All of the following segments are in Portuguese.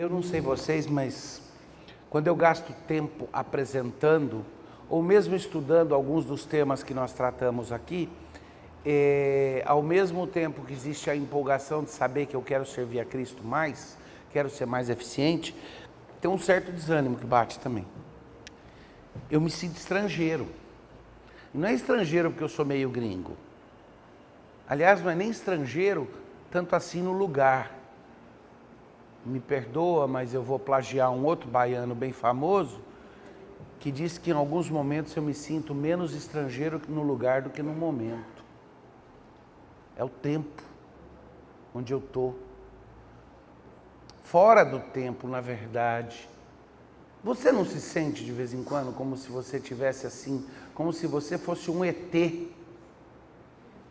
Eu não sei vocês, mas quando eu gasto tempo apresentando, ou mesmo estudando alguns dos temas que nós tratamos aqui, ao mesmo tempo que existe a empolgação de saber que eu quero servir a Cristo mais, quero ser mais eficiente, tem um certo desânimo que bate também. Eu me sinto estrangeiro. Não é estrangeiro porque eu sou meio gringo. Aliás, não é nem estrangeiro, tanto assim no lugar. Me perdoa, mas eu vou plagiar um outro baiano bem famoso, que diz que em alguns momentos eu me sinto menos estrangeiro no lugar do que no momento. É o tempo onde eu estou. Fora do tempo, na verdade. Você não se sente de vez em quando como se você tivesse assim, como se você fosse um ET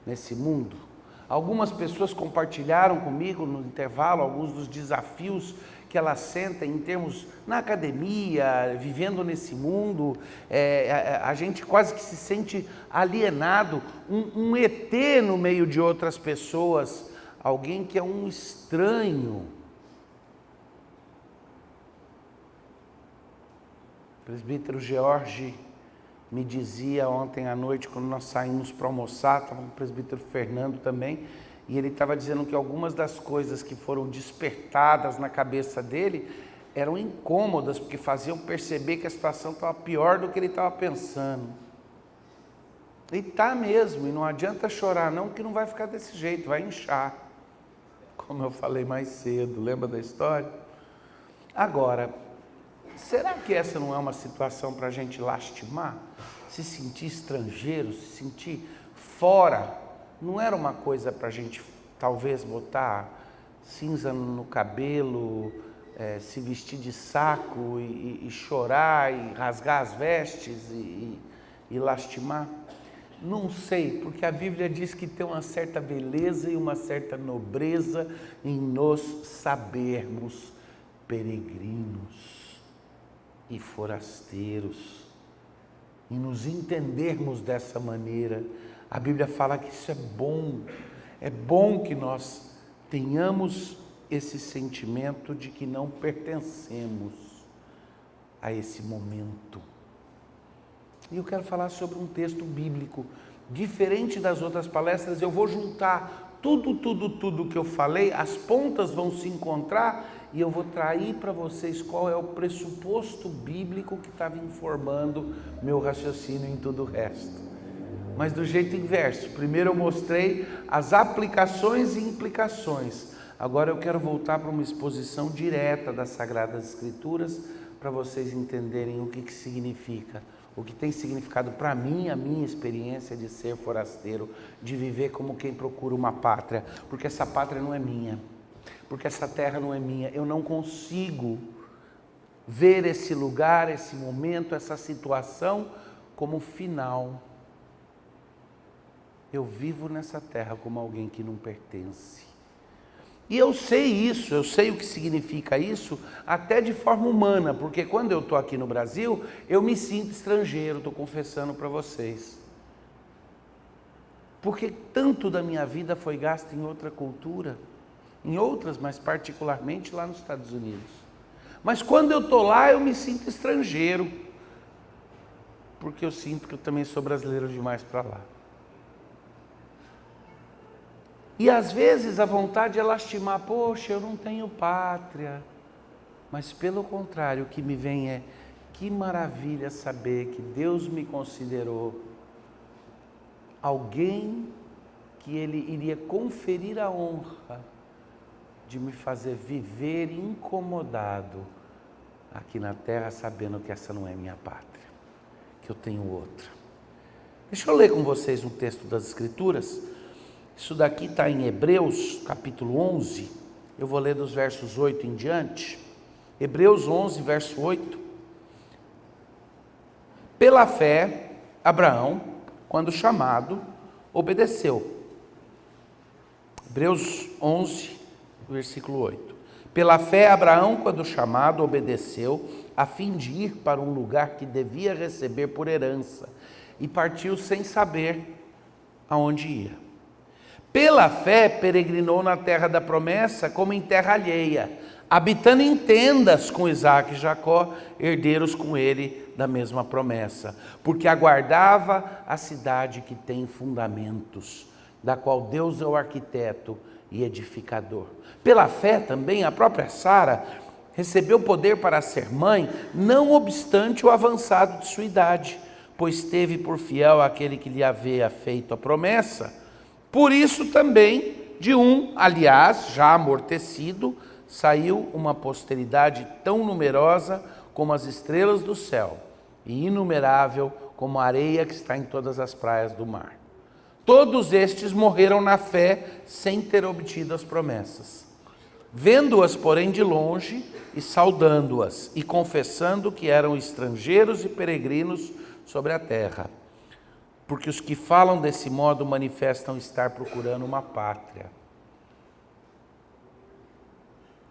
nesse mundo? Algumas pessoas compartilharam comigo no intervalo alguns dos desafios que elas sentem em termos na academia, vivendo nesse mundo. A gente quase que se sente alienado, um ET no meio de outras pessoas, alguém que é um estranho. O presbítero George me dizia ontem à noite, quando nós saímos para almoçar, estava com o presbítero Fernando também, e ele estava dizendo que algumas das coisas que foram despertadas na cabeça dele eram incômodas, porque faziam perceber que a situação estava pior do que ele estava pensando. E está mesmo, e não adianta chorar não, que não vai ficar desse jeito, vai inchar. Como eu falei mais cedo, lembra da história? Agora, será que essa não é uma situação para a gente lastimar? Se sentir estrangeiro, se sentir fora? Não era uma coisa para a gente talvez botar cinza no cabelo, se vestir de saco e chorar e rasgar as vestes e lastimar? Não sei, porque a Bíblia diz que tem uma certa beleza e uma certa nobreza em nos sabermos peregrinos e forasteiros, e nos entendermos dessa maneira. A Bíblia fala que isso é bom que nós tenhamos esse sentimento de que não pertencemos a esse momento. E eu quero falar sobre um texto bíblico, diferente das outras palestras. Eu vou juntar tudo que eu falei, as pontas vão se encontrar e eu vou trair para vocês qual é o pressuposto bíblico que estava informando meu raciocínio em tudo o resto. Mas do jeito inverso. Primeiro eu mostrei as aplicações e implicações. Agora eu quero voltar para uma exposição direta das Sagradas Escrituras para vocês entenderem o que significa. O que tem significado para mim, a minha experiência de ser forasteiro, de viver como quem procura uma pátria, porque essa pátria não é minha, porque essa terra não é minha. Eu não consigo ver esse lugar, esse momento, essa situação como final. Eu vivo nessa terra como alguém que não pertence. E eu sei isso, eu sei o que significa isso, até de forma humana, porque quando eu estou aqui no Brasil, eu me sinto estrangeiro, estou confessando para vocês. Porque tanto da minha vida foi gasto em outra cultura, em outras, mas particularmente lá nos Estados Unidos. Mas quando eu estou lá, eu me sinto estrangeiro, porque eu sinto que eu também sou brasileiro demais para lá. E às vezes a vontade é lastimar, poxa, eu não tenho pátria. Mas pelo contrário, o que me vem é, que maravilha saber que Deus me considerou alguém que Ele iria conferir a honra de me fazer viver incomodado aqui na terra, sabendo que essa não é minha pátria, que eu tenho outra. Deixa eu ler com vocês um texto das Escrituras. Isso daqui está em Hebreus, capítulo 11, eu vou ler dos versos 8 em diante. Hebreus 11, verso 8. Pela fé, Abraão, quando chamado, obedeceu. Hebreus 11, versículo 8. Pela fé, Abraão, quando chamado, obedeceu, a fim de ir para um lugar que devia receber por herança, e partiu sem saber aonde ia. Pela fé, peregrinou na terra da promessa como em terra alheia, habitando em tendas com Isaque e Jacó, herdeiros com ele da mesma promessa, porque aguardava a cidade que tem fundamentos, da qual Deus é o arquiteto e edificador. Pela fé também a própria Sara recebeu poder para ser mãe, não obstante o avançado de sua idade, pois teve por fiel aquele que lhe havia feito a promessa. Por isso também, de um, aliás, já amortecido, saiu uma posteridade tão numerosa como as estrelas do céu, e inumerável como a areia que está em todas as praias do mar. Todos estes morreram na fé, sem ter obtido as promessas. Vendo-as, porém, de longe, e saudando-as, e confessando que eram estrangeiros e peregrinos sobre a terra. Porque os que falam desse modo manifestam estar procurando uma pátria.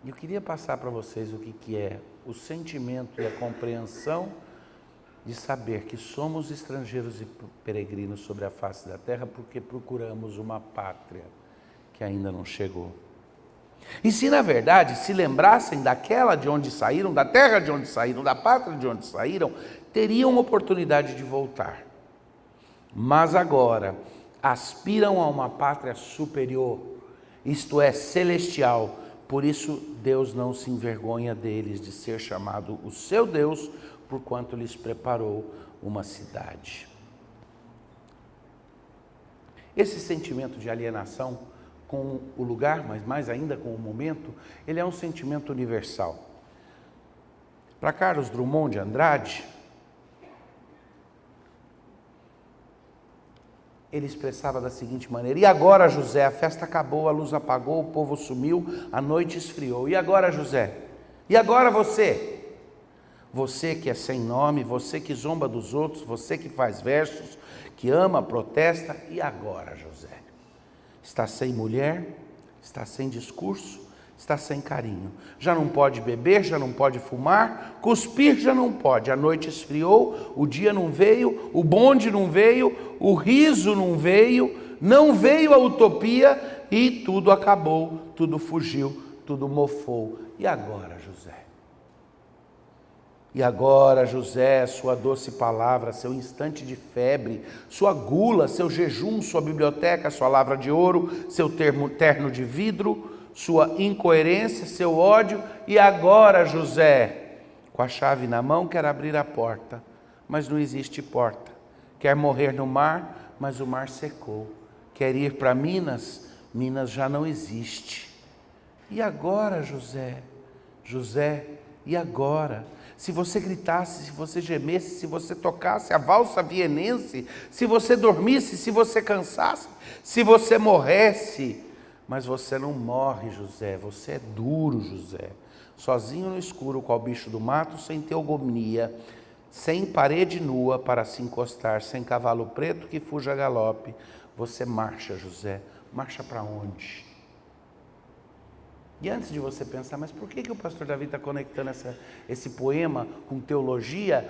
Eu queria passar para vocês o que é o sentimento e a compreensão de saber que somos estrangeiros e peregrinos sobre a face da terra porque procuramos uma pátria que ainda não chegou. E se na verdade se lembrassem daquela de onde saíram, da terra de onde saíram, da pátria de onde saíram, teriam oportunidade de voltar. Mas agora aspiram a uma pátria superior, isto é, celestial. Por isso Deus não se envergonha deles de ser chamado o seu Deus, porquanto lhes preparou uma cidade. Esse sentimento de alienação com o lugar, mas mais ainda com o momento, ele é um sentimento universal. Para Carlos Drummond de Andrade, ele expressava da seguinte maneira: e agora, José, a festa acabou, a luz apagou, o povo sumiu, a noite esfriou. E agora, José? E agora você? Você que é sem nome, você que zomba dos outros, você que faz versos, que ama, protesta. E agora, José? Está sem mulher, está sem discurso, está sem carinho. Já não pode beber, já não pode fumar, cuspir já não pode. A noite esfriou, o dia não veio, o bonde não veio, o riso não veio a utopia e tudo acabou, tudo fugiu, tudo mofou. E agora, José? E agora, José, sua doce palavra, seu instante de febre, sua gula, seu jejum, sua biblioteca, sua lavra de ouro, seu terno de vidro, sua incoerência, seu ódio. E agora, José, com a chave na mão, quer abrir a porta, mas não existe porta. Quer morrer no mar, mas o mar secou. Quer ir para Minas, Minas já não existe. E agora, José? José, e agora? Se você gritasse, se você gemesse, se você tocasse a valsa vienense, se você dormisse, se você cansasse, se você morresse. Mas você não morre, José, você é duro, José. Sozinho no escuro, qual bicho do mato, sem teogonia, sem parede nua para se encostar, sem cavalo preto que fuja a galope. Você marcha, José. Marcha para onde? E antes de você pensar, mas por que o pastor Davi está conectando esse poema com teologia?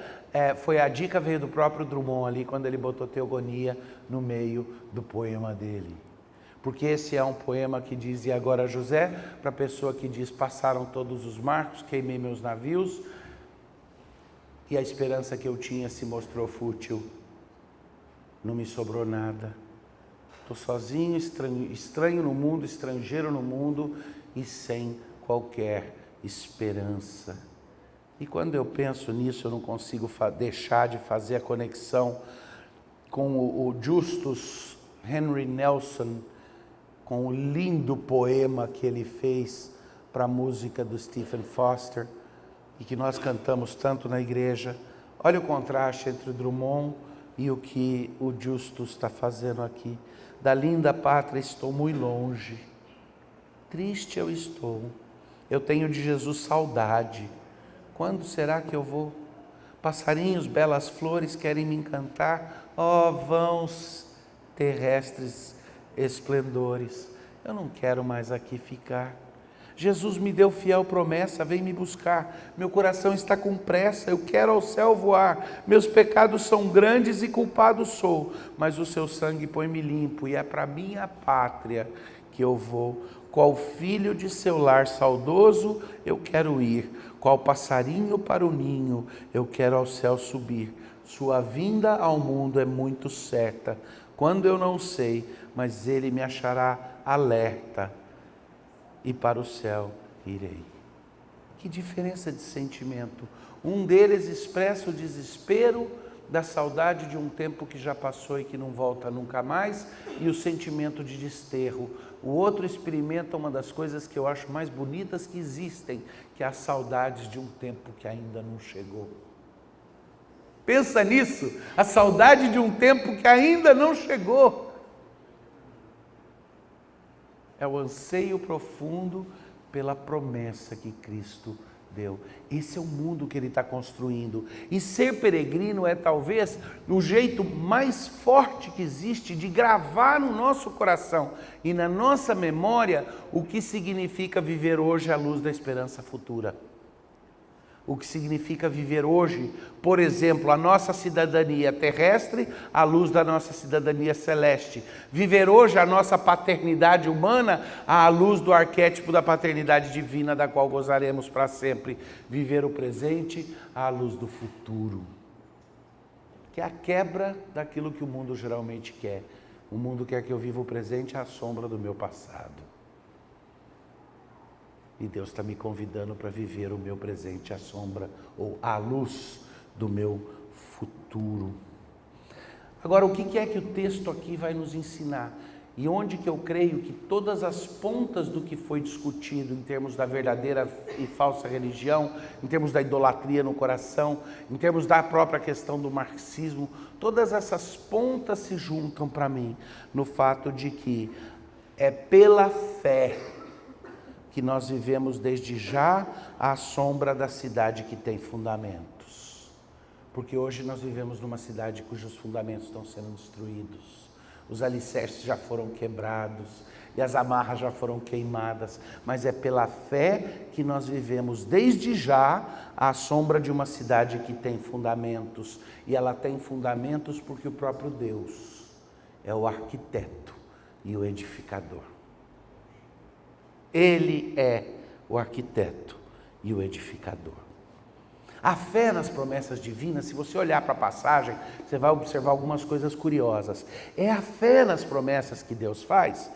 Foi a dica, veio do próprio Drummond ali, quando ele botou teogonia no meio do poema dele. Porque esse é um poema que diz, e agora José, para a pessoa que diz, passaram todos os marcos, queimei meus navios, e a esperança que eu tinha se mostrou fútil, não me sobrou nada. Estou sozinho, estranho no mundo, estrangeiro no mundo, e sem qualquer esperança. E quando eu penso nisso, eu não consigo deixar de fazer a conexão com o Justus Henry Nelson, com o lindo poema que ele fez para a música do Stephen Foster, e que nós cantamos tanto na igreja. Olha o contraste entre o Drummond e o que o Justus está fazendo aqui. Da linda pátria estou muito longe, triste eu estou, eu tenho de Jesus saudade, quando será que eu vou? Passarinhos, belas flores querem me encantar, ó vãos terrestres esplendores, eu não quero mais aqui ficar. Jesus me deu fiel promessa, vem me buscar, meu coração está com pressa, eu quero ao céu voar, meus pecados são grandes e culpado sou, mas o seu sangue põe-me limpo, e é para minha pátria que eu vou. Qual filho de seu lar saudoso eu quero ir. Qual passarinho para o ninho eu quero ao céu subir. Sua vinda ao mundo é muito certa. Quando eu não sei, mas ele me achará alerta. E para o céu irei. Que diferença de sentimento. Um deles expressa o desespero da saudade de um tempo que já passou e que não volta nunca mais, e o sentimento de desterro. O outro experimenta uma das coisas que eu acho mais bonitas que existem, que é a saudade de um tempo que ainda não chegou. Pensa nisso, a saudade de um tempo que ainda não chegou. É o anseio profundo pela promessa que Cristo deu. Esse é o mundo que ele está construindo. E ser peregrino é talvez o jeito mais forte que existe de gravar no nosso coração e na nossa memória o que significa viver hoje à luz da esperança futura. O que significa viver hoje, por exemplo, a nossa cidadania terrestre à luz da nossa cidadania celeste. Viver hoje a nossa paternidade humana à luz do arquétipo da paternidade divina, da qual gozaremos para sempre. Viver o presente à luz do futuro, que é a quebra daquilo que o mundo geralmente quer. O mundo quer que eu viva o presente à sombra do meu passado. E Deus está me convidando para viver o meu presente à sombra ou à luz do meu futuro. Agora, o que é que o texto aqui vai nos ensinar? E onde que eu creio que todas as pontas do que foi discutido em termos da verdadeira e falsa religião, em termos da idolatria no coração, em termos da própria questão do marxismo, todas essas pontas se juntam para mim no fato de que é pela fé que nós vivemos desde já à sombra da cidade que tem fundamentos. Porque hoje nós vivemos numa cidade cujos fundamentos estão sendo destruídos. Os alicerces já foram quebrados e as amarras já foram queimadas. Mas é pela fé que nós vivemos desde já à sombra de uma cidade que tem fundamentos. E ela tem fundamentos porque o próprio Deus é o arquiteto e o edificador. Ele é o arquiteto e o edificador. A fé nas promessas divinas, se você olhar para a passagem, você vai observar algumas coisas curiosas. É a fé nas promessas que Deus faz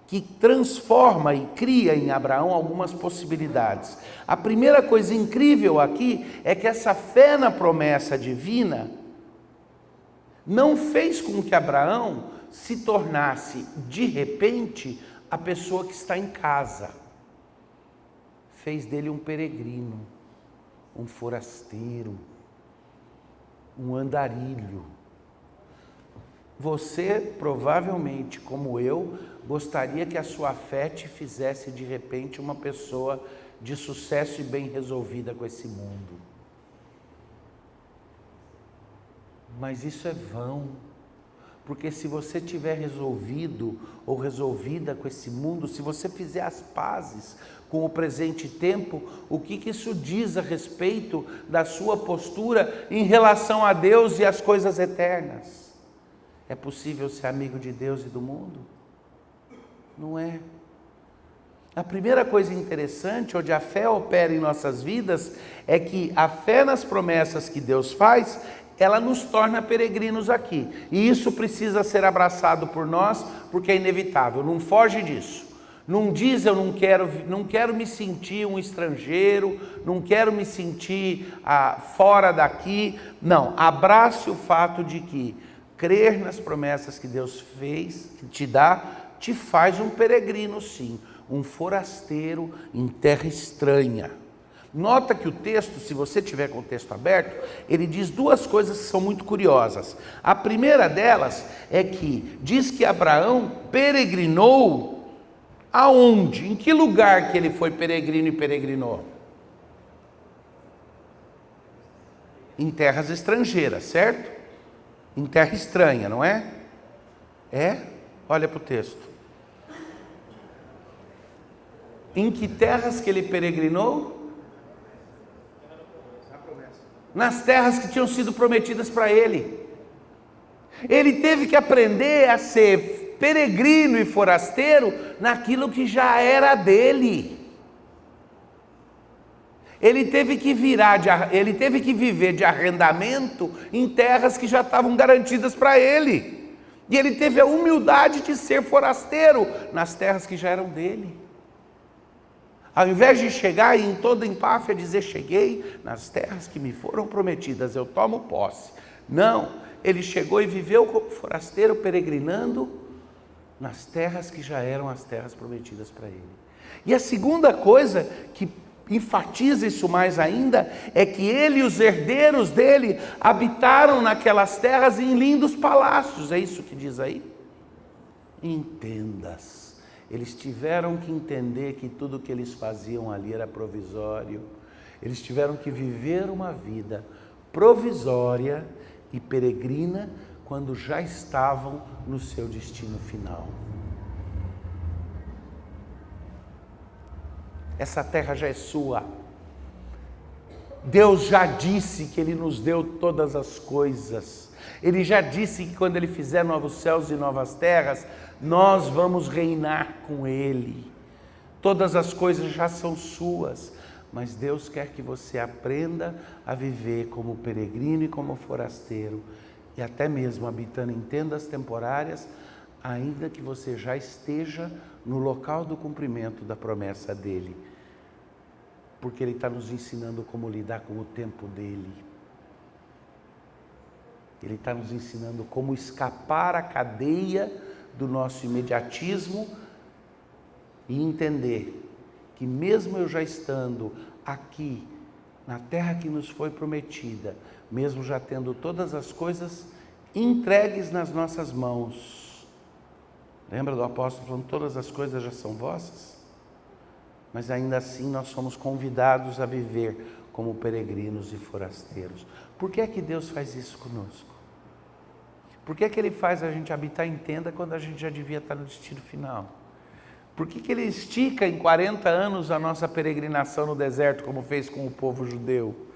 que transforma e cria em Abraão algumas possibilidades. A primeira coisa incrível aqui é que essa fé na promessa divina não fez com que Abraão se tornasse, de repente, a pessoa que está em casa. Fez dele um peregrino, um forasteiro, um andarilho. Você, provavelmente, como eu, gostaria que a sua fé te fizesse, de repente, uma pessoa de sucesso e bem resolvida com esse mundo. Mas isso é vão. Porque se você tiver resolvido ou resolvida com esse mundo, se você fizer as pazes com o presente tempo, o que isso diz a respeito da sua postura em relação a Deus e às coisas eternas? É possível ser amigo de Deus e do mundo? Não é. A primeira coisa interessante, onde a fé opera em nossas vidas, é que a fé nas promessas que Deus faz, ela nos torna peregrinos aqui. E isso precisa ser abraçado por nós, porque é inevitável. Não foge disso. Não diz eu não quero me sentir um estrangeiro, não quero me sentir fora daqui. Não, abrace o fato de que crer nas promessas que Deus fez, que te dá, te faz um peregrino sim, um forasteiro em terra estranha. Nota que o texto, se você tiver com o texto aberto, ele diz duas coisas que são muito curiosas. A primeira delas é que diz que Abraão peregrinou aonde? Em que lugar que ele foi peregrino e peregrinou? Em terras estrangeiras, certo? Em terra estranha, não é? É? Olha para o texto. Em que terras que ele peregrinou? Nas terras que tinham sido prometidas para ele. Ele teve que aprender a ser peregrino e forasteiro naquilo que já era dele. Ele teve que viver de arrendamento em terras que já estavam garantidas para ele. E ele teve a humildade de ser forasteiro nas terras que já eram dele. Ao invés de chegar e em toda empáfia dizer, cheguei nas terras que me foram prometidas, eu tomo posse. Não, ele chegou e viveu como forasteiro, peregrinando nas terras que já eram as terras prometidas para ele. E a segunda coisa que enfatiza isso mais ainda, é que ele e os herdeiros dele habitaram naquelas terras em lindos palácios. É isso que diz aí? Em tendas. Eles tiveram que entender que tudo que eles faziam ali era provisório. Eles tiveram que viver uma vida provisória e peregrina quando já estavam no seu destino final. Essa terra já é sua. Deus já disse que Ele nos deu todas as coisas. Ele já disse que quando Ele fizer novos céus e novas terras, nós vamos reinar com Ele. Todas as coisas já são suas, mas Deus quer que você aprenda a viver como peregrino e como forasteiro, e até mesmo habitando em tendas temporárias, ainda que você já esteja no local do cumprimento da promessa dele, porque ele está nos ensinando como lidar com o tempo dele. Ele está nos ensinando como escapar à cadeia do nosso imediatismo e entender que mesmo eu já estando aqui, na terra que nos foi prometida, mesmo já tendo todas as coisas entregues nas nossas mãos. Lembra do apóstolo falando, todas as coisas já são vossas? Mas ainda assim nós somos convidados a viver como peregrinos e forasteiros. Por que é que Deus faz isso conosco? Por que é que Ele faz a gente habitar em tenda quando a gente já devia estar no destino final? Por que Ele estica em 40 anos a nossa peregrinação no deserto, como fez com o povo judeu?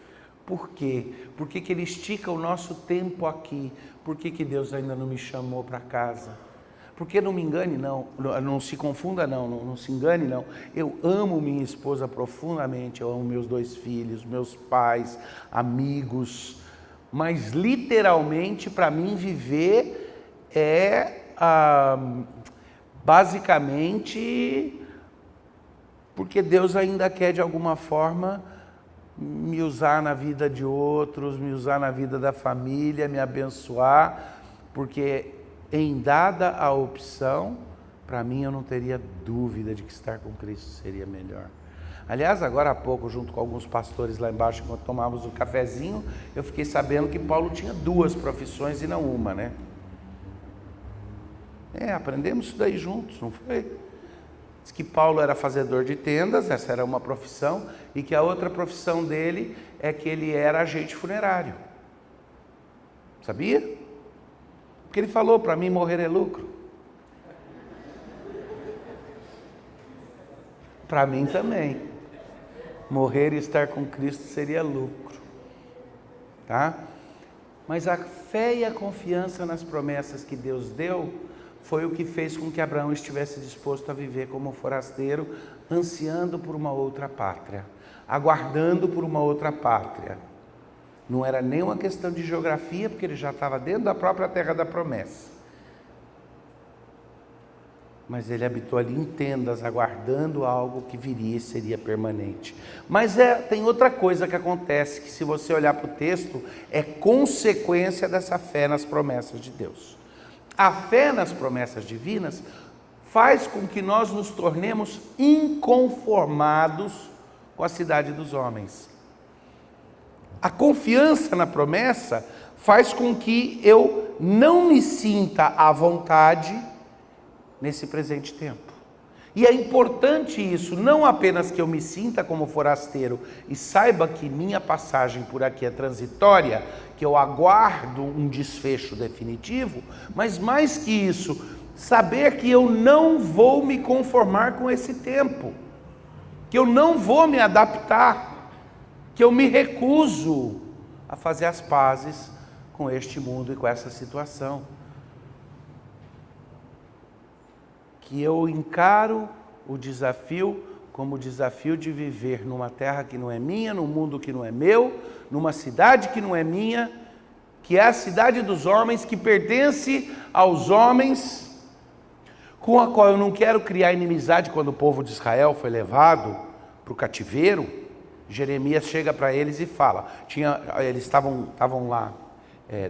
Por quê? Por que Ele estica o nosso tempo aqui? Por que Deus ainda não me chamou para casa? Porque não me engane não se confunda não se engane não. Eu amo minha esposa profundamente, eu amo meus 2 filhos, meus pais, amigos, mas literalmente para mim viver é basicamente porque Deus ainda quer de alguma forma me usar na vida de outros, me usar na vida da família, me abençoar, porque em dada a opção, para mim eu não teria dúvida de que estar com Cristo seria melhor. Aliás, agora há pouco, junto com alguns pastores lá embaixo, quando tomávamos o cafezinho, eu fiquei sabendo que Paulo tinha 2 profissões e não uma, né? Aprendemos isso daí juntos, não foi? Diz que Paulo era fazedor de tendas, essa era uma profissão, e que a outra profissão dele é que ele era agente funerário. Sabia? Porque ele falou, para mim morrer é lucro. Para mim também. Morrer e estar com Cristo seria lucro. Tá? Mas a fé e a confiança nas promessas que Deus deu foi o que fez com que Abraão estivesse disposto a viver como forasteiro, ansiando por uma outra pátria, aguardando por uma outra pátria. Não era nem uma questão de geografia, porque ele já estava dentro da própria terra da promessa. Mas ele habitou ali em tendas, aguardando algo que viria e seria permanente. Mas tem outra coisa que acontece, que se você olhar para o texto, é consequência dessa fé nas promessas de Deus. A fé nas promessas divinas faz com que nós nos tornemos inconformados com a cidade dos homens. A confiança na promessa faz com que eu não me sinta à vontade nesse presente tempo. E é importante isso, não apenas que eu me sinta como forasteiro e saiba que minha passagem por aqui é transitória, que eu aguardo um desfecho definitivo, mas mais que isso, saber que eu não vou me conformar com esse tempo, que eu não vou me adaptar, que eu me recuso a fazer as pazes com este mundo e com essa situação. que eu encaro o desafio como o desafio de viver numa terra que não é minha, num mundo que não é meu, numa cidade que não é minha, que é a cidade dos homens, que pertence aos homens, com a qual eu não quero criar inimizade. Quando o povo de Israel foi levado para o cativeiro, Jeremias chega para eles e fala, eles estavam lá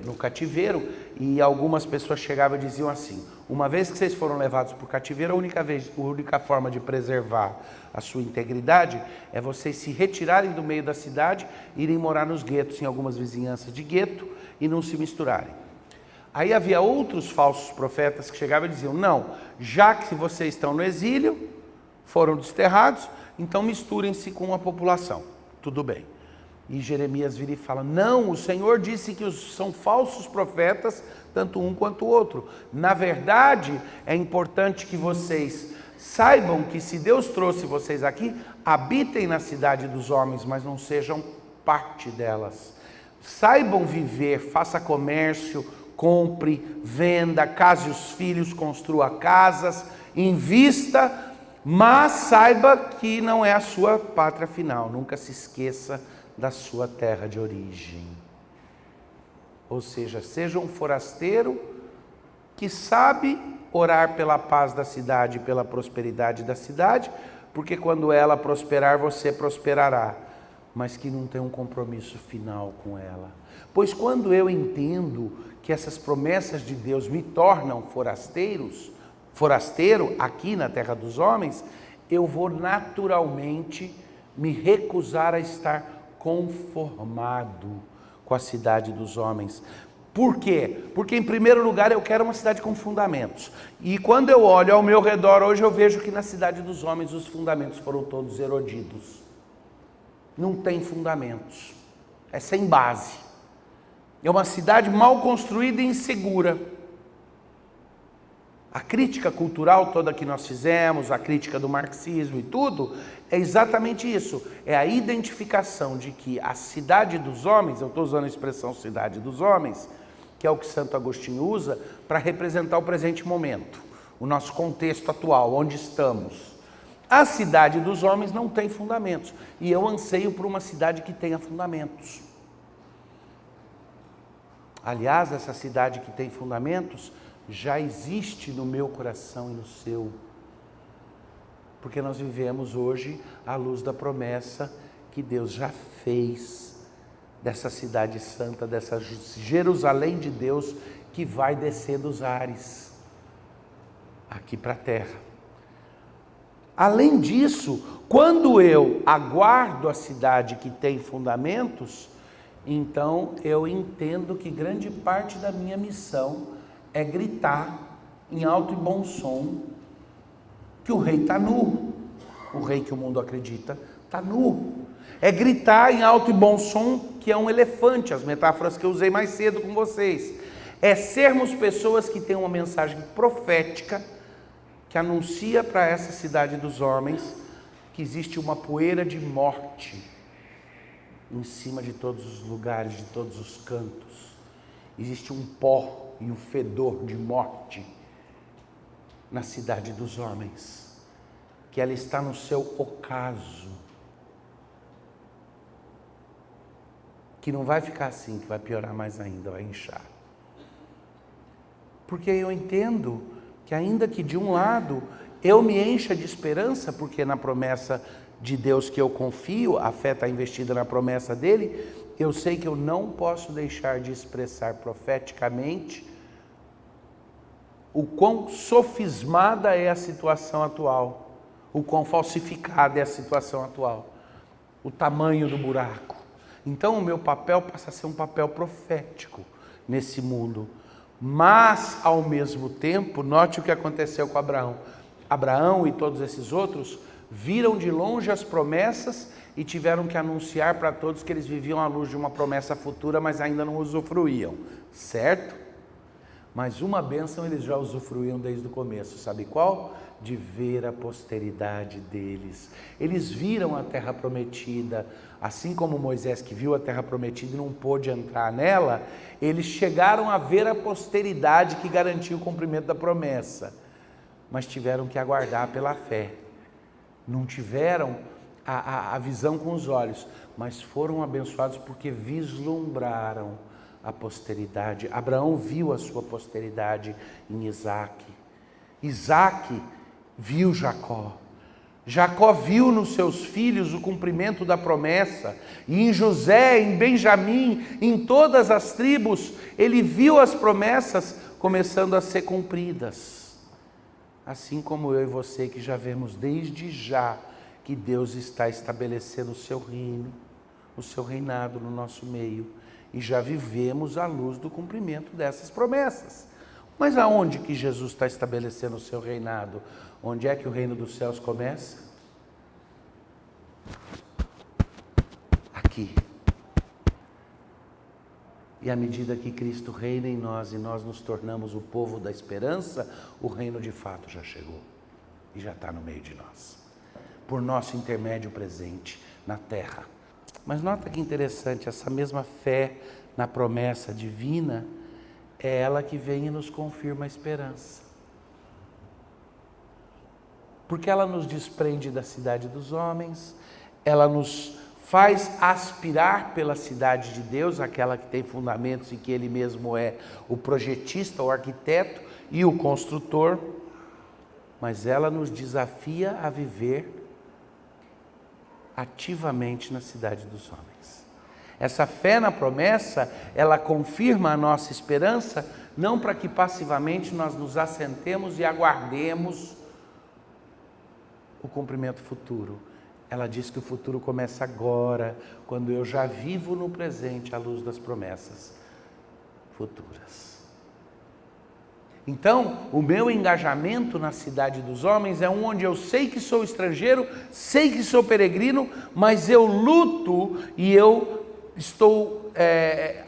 no cativeiro, e algumas pessoas chegavam e diziam assim: uma vez que vocês foram levados para o cativeiro, a única forma de preservar a sua integridade é vocês se retirarem do meio da cidade, irem morar nos guetos, em algumas vizinhanças de gueto, e não se misturarem. Aí havia outros falsos profetas que chegavam e diziam: não, já que vocês estão no exílio, foram desterrados, então misturem-se com a população, tudo bem. E Jeremias vira e fala: não, o Senhor disse que são falsos profetas, tanto um quanto o outro. Na verdade, é importante que vocês saibam que se Deus trouxe vocês aqui, habitem na cidade dos homens, mas não sejam parte delas. Saibam viver, faça comércio, compre, venda, case os filhos, construa casas, invista, mas saiba que não é a sua pátria final. Nunca se esqueça da sua terra de origem. Ou seja, seja um forasteiro que sabe orar pela paz da cidade, pela prosperidade da cidade, porque quando ela prosperar, você prosperará, mas que não tem um compromisso final com ela. Pois quando eu entendo que essas promessas de Deus me tornam forasteiro aqui na terra dos homens, eu vou naturalmente me recusar a estar conformado com a cidade dos homens. Por quê? Porque em primeiro lugar eu quero uma cidade com fundamentos. E quando eu olho ao meu redor hoje, eu vejo que na cidade dos homens os fundamentos foram todos erodidos. Não tem fundamentos. É sem base. É uma cidade mal construída e insegura. A crítica cultural toda que nós fizemos, a crítica do marxismo e tudo, é exatamente isso. É a identificação de que a cidade dos homens, eu estou usando a expressão cidade dos homens, que é o que Santo Agostinho usa para representar o presente momento, o nosso contexto atual, onde estamos. A cidade dos homens não tem fundamentos, e eu anseio por uma cidade que tenha fundamentos. Aliás, essa cidade que tem fundamentos já existe no meu coração e no seu, porque nós vivemos hoje à luz da promessa que Deus já fez dessa cidade santa, dessa Jerusalém de Deus que vai descer dos ares aqui para a terra. Além disso, quando eu aguardo a cidade que tem fundamentos, então eu entendo que grande parte da minha missão é gritar em alto e bom som que o rei está nu. O rei que o mundo acredita está nu. É gritar em alto e bom som que é um elefante, as metáforas que eu usei mais cedo com vocês. É sermos pessoas que têm uma mensagem profética que anuncia para essa cidade dos homens que existe uma poeira de morte em cima de todos os lugares, de todos os cantos. Existe um pó e um fedor de morte na cidade dos homens, que ela está no seu ocaso, que não vai ficar assim, que vai piorar mais ainda, vai inchar. Porque eu entendo que ainda que de um lado eu me encha de esperança, porque na promessa de Deus que eu confio, a fé está investida na promessa dele, eu sei que eu não posso deixar de expressar profeticamente o quão sofismada é a situação atual, o quão falsificada é a situação atual, o tamanho do buraco. Então o meu papel passa a ser um papel profético nesse mundo. Mas, ao mesmo tempo, note o que aconteceu com Abraão. Abraão e todos esses outros viram de longe as promessas e tiveram que anunciar para todos que eles viviam à luz de uma promessa futura, mas ainda não usufruíam, certo? Mas uma bênção eles já usufruíam desde o começo, sabe qual? De ver a posteridade deles. Eles viram a terra prometida, assim como Moisés que viu a terra prometida e não pôde entrar nela, eles chegaram a ver a posteridade que garantiu o cumprimento da promessa. mas tiveram que aguardar pela fé. Não tiveram a visão com os olhos, mas foram abençoados porque vislumbraram a posteridade. Abraão viu a sua posteridade em Isaque. Isaque viu Jacó. Jacó viu nos seus filhos o cumprimento da promessa. E em José, em Benjamim, em todas as tribos, ele viu as promessas começando a ser cumpridas. Assim como eu e você, que já vemos desde já que Deus está estabelecendo o seu reino, o seu reinado no nosso meio, e já vivemos à luz do cumprimento dessas promessas. Mas aonde que Jesus está estabelecendo o seu reinado? Onde é que o reino dos céus começa? Aqui. E à medida que Cristo reina em nós e nós nos tornamos o povo da esperança, o reino de fato já chegou e já está no meio de nós, por nosso intermédio presente na terra. Mas nota que interessante, essa mesma fé na promessa divina é ela que vem e nos confirma a esperança. Porque ela nos desprende da cidade dos homens, ela nos faz aspirar pela cidade de Deus, aquela que tem fundamentos e que Ele mesmo é o projetista, o arquiteto e o construtor, mas ela nos desafia a viver ativamente na cidade dos homens. Essa fé na promessa, ela confirma a nossa esperança, não para que passivamente nós nos assentemos e aguardemos o cumprimento futuro. Ela diz que o futuro começa agora, quando eu já vivo no presente à luz das promessas futuras. Então, o meu engajamento na cidade dos homens é onde eu sei que sou estrangeiro, sei que sou peregrino, mas eu luto e eu estou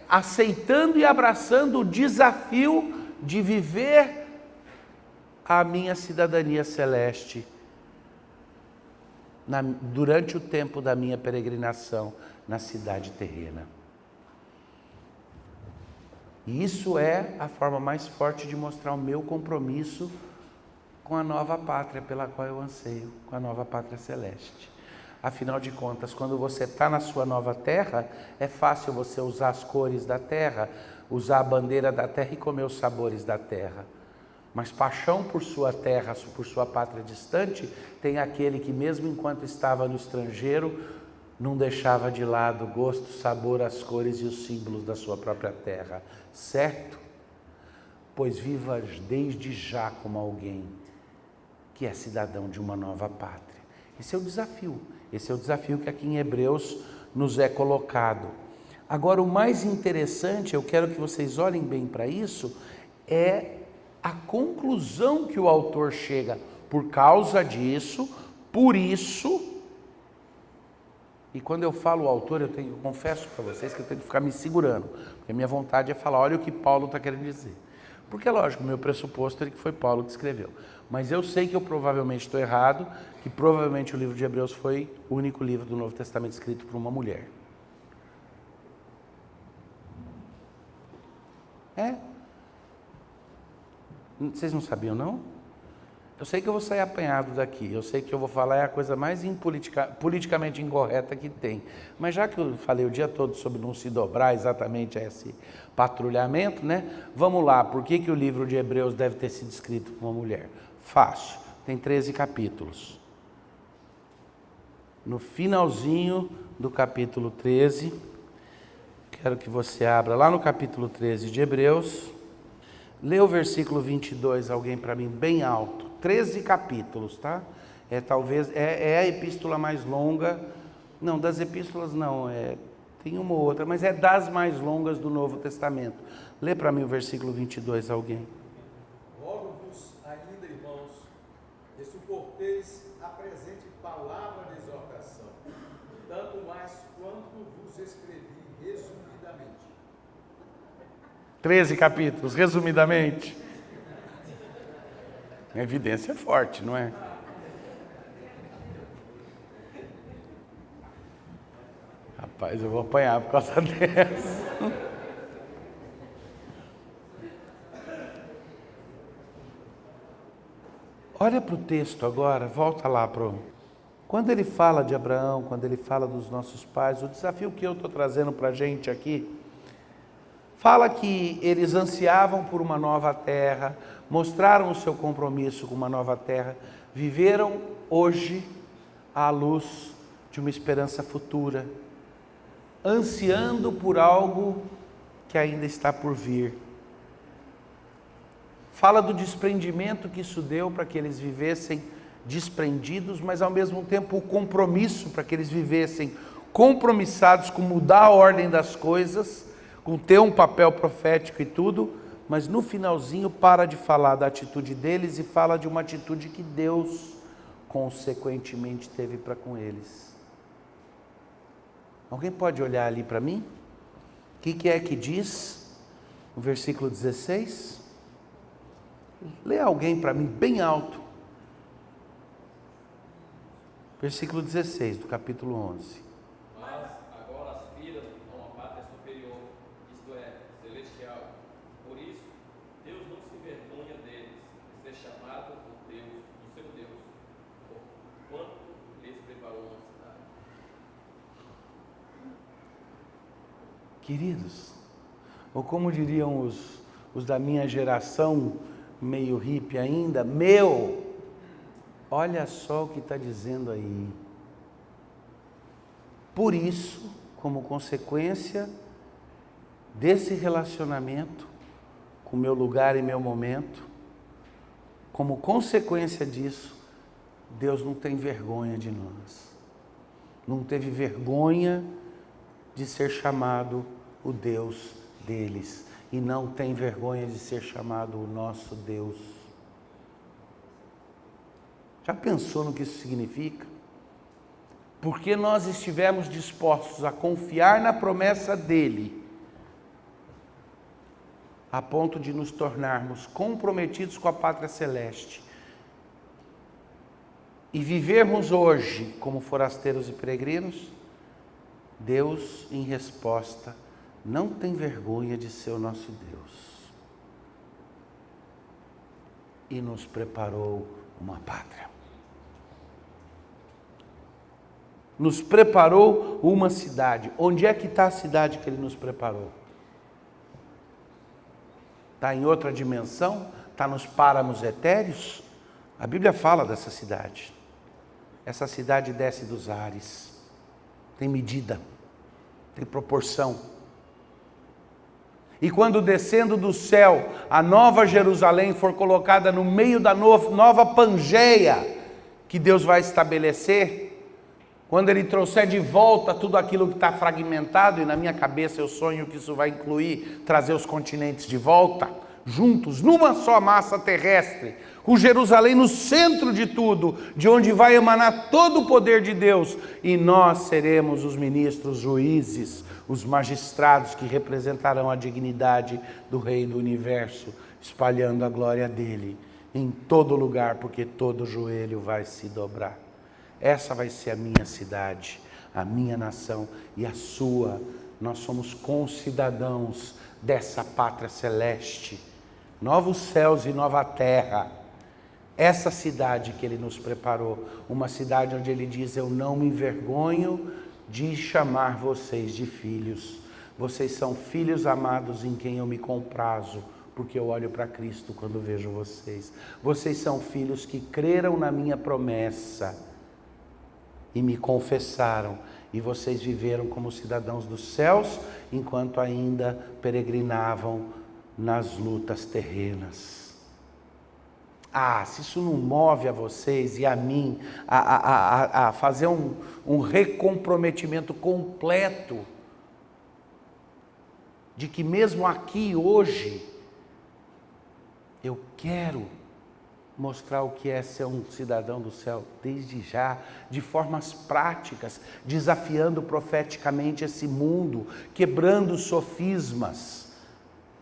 aceitando e abraçando o desafio de viver a minha cidadania celeste durante o tempo da minha peregrinação na cidade terrena. E isso é a forma mais forte de mostrar o meu compromisso com a nova pátria pela qual eu anseio, com a nova pátria celeste. Afinal de contas, quando você está na sua nova terra, é fácil você usar as cores da terra, usar a bandeira da terra e comer os sabores da terra. Mas paixão por sua terra, por sua pátria distante, tem aquele que mesmo enquanto estava no estrangeiro, não deixava de lado o gosto, o sabor, as cores e os símbolos da sua própria terra. Certo? Pois viva desde já como alguém que é cidadão de uma nova pátria. Esse é o desafio. Esse é o desafio que aqui em Hebreus nos é colocado. Agora, o mais interessante, eu quero que vocês olhem bem para isso, é a conclusão que o autor chega. Por causa disso, por isso. E quando eu falo o autor, eu confesso para vocês que eu tenho que ficar me segurando, porque a minha vontade é falar, olha o que Paulo está querendo dizer. Porque, lógico, o meu pressuposto é que foi Paulo que escreveu. Mas eu sei que eu provavelmente estou errado, que provavelmente o livro de Hebreus foi o único livro do Novo Testamento escrito por uma mulher. Vocês não sabiam, não? Eu sei que eu vou sair apanhado daqui, eu sei que eu vou falar a coisa mais politicamente incorreta que tem. Mas já que eu falei o dia todo sobre não se dobrar exatamente a esse patrulhamento, né? Vamos lá, por que o livro de Hebreus deve ter sido escrito por uma mulher? Fácil, tem 13 capítulos. No finalzinho do capítulo 13, quero que você abra lá no capítulo 13 de Hebreus, lê o versículo 22, alguém para mim, bem alto. 13 capítulos, tá? É a epístola mais longa, não, das epístolas não, tem uma ou outra, mas é das mais longas do Novo Testamento. Lê para mim o versículo 22, alguém. Rogo-vos ainda, irmãos, que suporteis a presente palavra de exortação, tanto mais quanto vos escrevi resumidamente. 13 capítulos, resumidamente. A evidência é forte, não é? Rapaz, eu vou apanhar por causa dessa. Olha para o texto agora, volta lá Quando ele fala de Abraão, quando ele fala dos nossos pais, o desafio que eu estou trazendo para a gente aqui, fala que eles ansiavam por uma nova terra, mostraram o seu compromisso com uma nova terra, viveram hoje à luz de uma esperança futura, ansiando por algo que ainda está por vir. Fala do desprendimento que isso deu para que eles vivessem desprendidos, mas ao mesmo tempo o compromisso para que eles vivessem compromissados com mudar a ordem das coisas, com ter um papel profético e tudo, mas no finalzinho para de falar da atitude deles e fala de uma atitude que Deus consequentemente teve para com eles. Alguém pode olhar ali para mim? O que é que diz no versículo 16? Lê alguém para mim bem alto. Versículo 16 do capítulo 11. Mas agora aspiram a uma pátria superior, isto é, celestial. Por isso, Deus não se envergonha deles, de ser chamado o Deus do seu Deus, porquanto lhes preparou uma cidade. Queridos, ou como diriam os da minha geração, meio hippie ainda, olha só o que está dizendo aí. Por isso, como consequência desse relacionamento com meu lugar e meu momento, como consequência disso, Deus não tem vergonha de nós. Não teve vergonha de ser chamado o Deus deles. E não tem vergonha de ser chamado o nosso Deus. Já pensou no que isso significa? Porque nós estivemos dispostos a confiar na promessa dele, a ponto de nos tornarmos comprometidos com a pátria celeste e vivermos hoje como forasteiros e peregrinos, Deus, em resposta, não tem vergonha de ser o nosso Deus. E nos preparou uma pátria. Nos preparou uma cidade. Onde é que está a cidade que Ele nos preparou? Está em outra dimensão? Está nos páramos etéreos? A Bíblia fala dessa cidade. Essa cidade desce dos ares. Tem medida. Tem proporção. E quando descendo do céu, a nova Jerusalém for colocada no meio da nova Pangeia que Deus vai estabelecer, quando Ele trouxer de volta tudo aquilo que está fragmentado, e na minha cabeça eu sonho que isso vai incluir trazer os continentes de volta, juntos, numa só massa terrestre, com Jerusalém no centro de tudo, de onde vai emanar todo o poder de Deus, e nós seremos os ministros, juízes, os magistrados que representarão a dignidade do Rei do Universo, espalhando a glória dele em todo lugar, porque todo joelho vai se dobrar. Essa vai ser a minha cidade, a minha nação e a sua. Nós somos concidadãos dessa pátria celeste, novos céus e nova terra. Essa cidade que Ele nos preparou, uma cidade onde Ele diz: eu não me envergonho de chamar vocês de filhos. Vocês são filhos amados em quem eu me comprazo, porque eu olho para Cristo quando vejo vocês. Vocês são filhos que creram na minha promessa e me confessaram, e vocês viveram como cidadãos dos céus, enquanto ainda peregrinavam nas lutas terrenas. Se isso não move a vocês e a mim a fazer um recomprometimento completo de que mesmo aqui hoje eu quero mostrar o que é ser um cidadão do céu desde já, de formas práticas, desafiando profeticamente esse mundo, quebrando sofismas,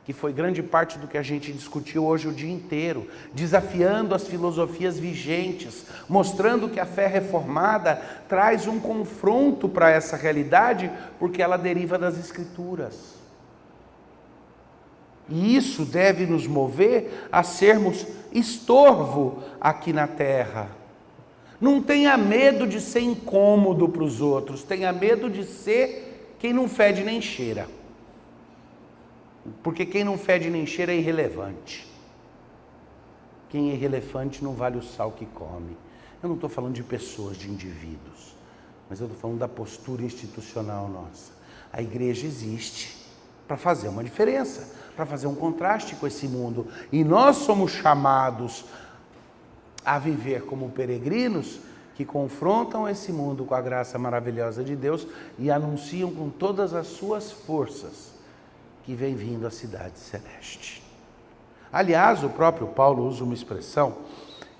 que foi grande parte do que a gente discutiu hoje o dia inteiro, desafiando as filosofias vigentes, mostrando que a fé reformada traz um confronto para essa realidade, porque ela deriva das Escrituras. E isso deve nos mover a sermos estorvo aqui na terra. Não tenha medo de ser incômodo para os outros, tenha medo de ser quem não fede nem cheira. Porque quem não fede nem cheira é irrelevante. Quem é irrelevante não vale o sal que come. Eu não estou falando de pessoas, de indivíduos, mas eu estou falando da postura institucional nossa. A igreja existe para fazer uma diferença, para fazer um contraste com esse mundo. E nós somos chamados a viver como peregrinos que confrontam esse mundo com a graça maravilhosa de Deus e anunciam com todas as suas forças que vem vindo a cidade celeste. Aliás, o próprio Paulo usa uma expressão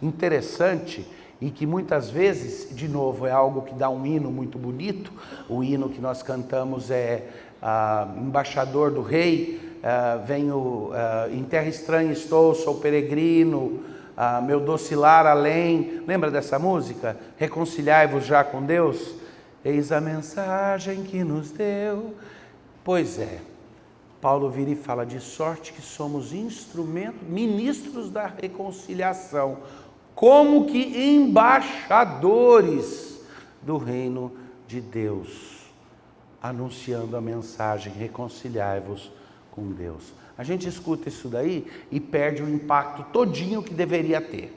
interessante e que muitas vezes, de novo, é algo que dá um hino muito bonito. O hino que nós cantamos é Embaixador do Rei, venho, em terra estranha estou, sou peregrino, meu doce lar além. Lembra dessa música? Reconciliai-vos já com Deus? Eis a mensagem que nos deu. Pois é, Paulo vira e fala, de sorte que somos instrumentos, ministros da reconciliação, como que embaixadores do reino de Deus, anunciando a mensagem, reconciliai-vos com Deus. A gente escuta isso daí e perde o impacto todinho que deveria ter,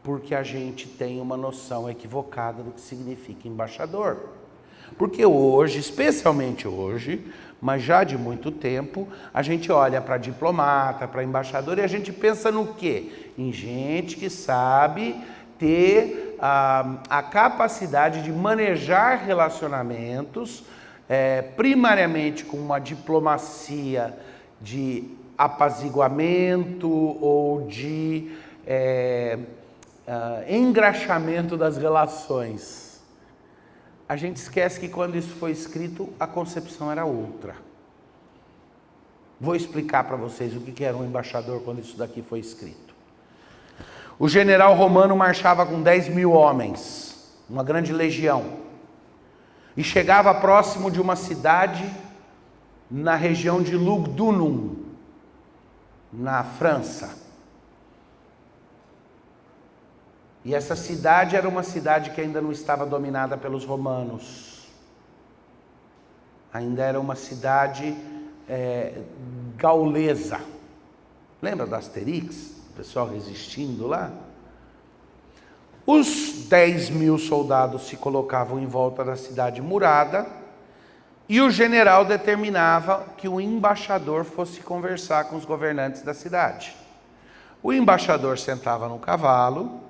porque a gente tem uma noção equivocada do que significa embaixador. Porque hoje, especialmente hoje, mas já de muito tempo, a gente olha para diplomata, para embaixador e a gente pensa no quê? Em gente que sabe ter a capacidade de manejar relacionamentos, primariamente com uma diplomacia de apaziguamento ou de engraxamento das relações. A gente esquece que quando isso foi escrito, a concepção era outra. Vou explicar para vocês o que era um embaixador quando isso daqui foi escrito. O general romano marchava com 10.000 homens, uma grande legião, e chegava próximo de uma cidade na região de Lugdunum, na França. E essa cidade era uma cidade que ainda não estava dominada pelos romanos. Ainda era uma cidade gaulesa. Lembra do Asterix? O pessoal resistindo lá? Os 10.000 soldados se colocavam em volta da cidade murada e o general determinava que o embaixador fosse conversar com os governantes da cidade. O embaixador sentava no cavalo,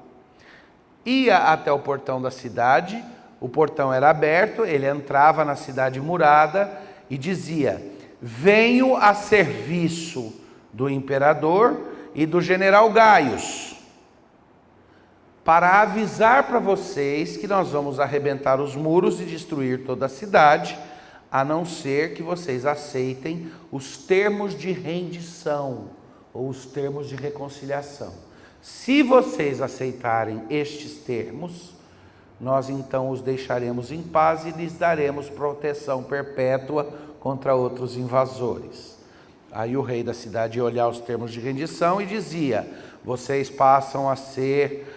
ia até o portão da cidade, o portão era aberto, ele entrava na cidade murada e dizia: venho a serviço do imperador e do general Gaius, para avisar para vocês que nós vamos arrebentar os muros e destruir toda a cidade, a não ser que vocês aceitem os termos de rendição ou os termos de reconciliação. Se vocês aceitarem estes termos, nós então os deixaremos em paz e lhes daremos proteção perpétua contra outros invasores. Aí o rei da cidade ia olhar os termos de rendição e dizia: vocês passam a ser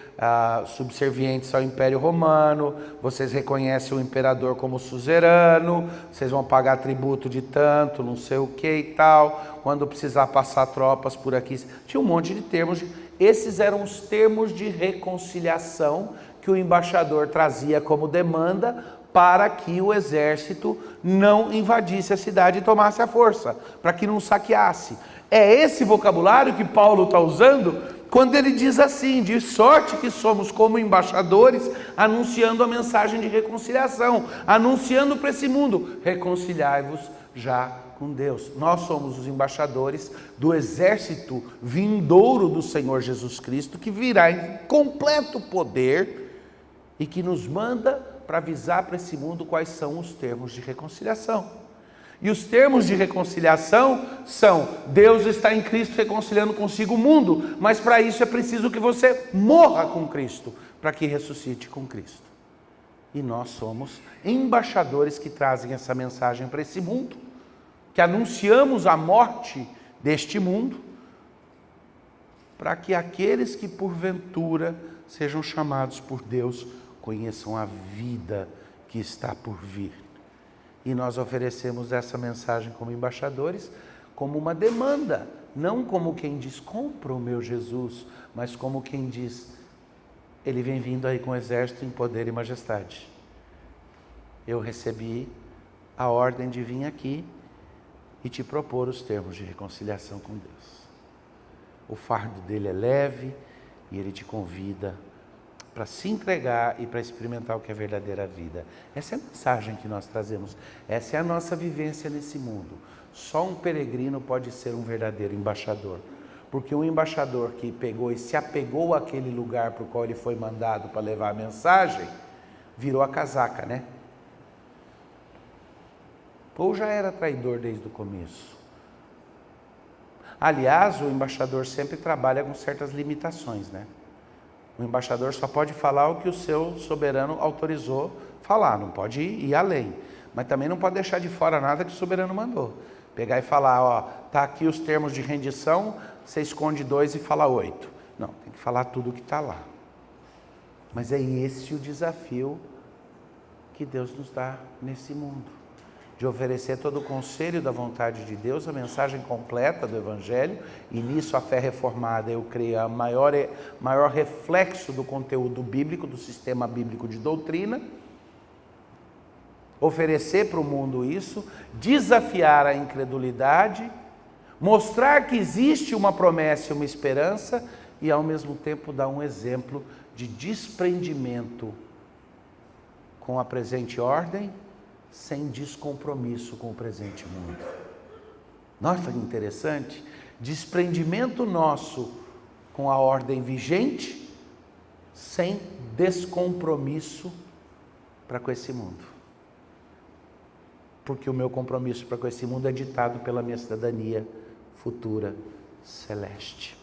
subservientes ao Império Romano, vocês reconhecem o imperador como suzerano, vocês vão pagar tributo de tanto, não sei o que e tal, quando precisar passar tropas por aqui. Tinha um monte de termos. Esses eram os termos de reconciliação que o embaixador trazia como demanda para que o exército não invadisse a cidade e tomasse a força, para que não saqueasse. É esse vocabulário que Paulo está usando quando ele diz assim: de sorte que somos como embaixadores, anunciando a mensagem de reconciliação, anunciando para esse mundo: reconciliai-vos já com Deus. Nós somos os embaixadores do exército vindouro do Senhor Jesus Cristo, que virá em completo poder e que nos manda para avisar para esse mundo quais são os termos de reconciliação. E os termos de reconciliação são: Deus está em Cristo reconciliando consigo o mundo, mas para isso é preciso que você morra com Cristo, para que ressuscite com Cristo. E nós somos embaixadores que trazem essa mensagem para esse mundo, que anunciamos a morte deste mundo, para que aqueles que porventura sejam chamados por Deus conheçam a vida que está por vir. E nós oferecemos essa mensagem como embaixadores, como uma demanda, não como quem diz, compra o meu Jesus, mas como quem diz, ele vem vindo aí com exército em poder e majestade. Eu recebi a ordem de vir aqui e te propor os termos de reconciliação com Deus. O fardo dele é leve e ele te convida para se entregar e para experimentar o que é verdadeira vida. Essa é a mensagem que nós trazemos. Essa é a nossa vivência nesse mundo. Só um peregrino pode ser um verdadeiro embaixador. Porque um embaixador que pegou e se apegou àquele lugar para o qual ele foi mandado para levar a mensagem, virou a casaca, né? Ou já era traidor desde o começo. Aliás, o embaixador sempre trabalha com certas limitações, né? O embaixador só pode falar o que o seu soberano autorizou falar, não pode ir além. Mas também não pode deixar de fora nada que o soberano mandou. Pegar e falar, ó, tá aqui os termos de rendição, você esconde 2 e fala 8. Não, tem que falar tudo o que está lá. Mas é esse o desafio que Deus nos dá nesse mundo. De oferecer todo o conselho da vontade de Deus, a mensagem completa do Evangelho, e nisso a fé reformada, eu creio, é o maior reflexo do conteúdo bíblico, do sistema bíblico de doutrina. Oferecer para o mundo isso, desafiar a incredulidade, mostrar que existe uma promessa e uma esperança, e ao mesmo tempo dar um exemplo de desprendimento com a presente ordem, sem descompromisso com o presente mundo. Nossa, que interessante! Desprendimento nosso com a ordem vigente, sem descompromisso para com esse mundo. Porque o meu compromisso para com esse mundo é ditado pela minha cidadania futura celeste.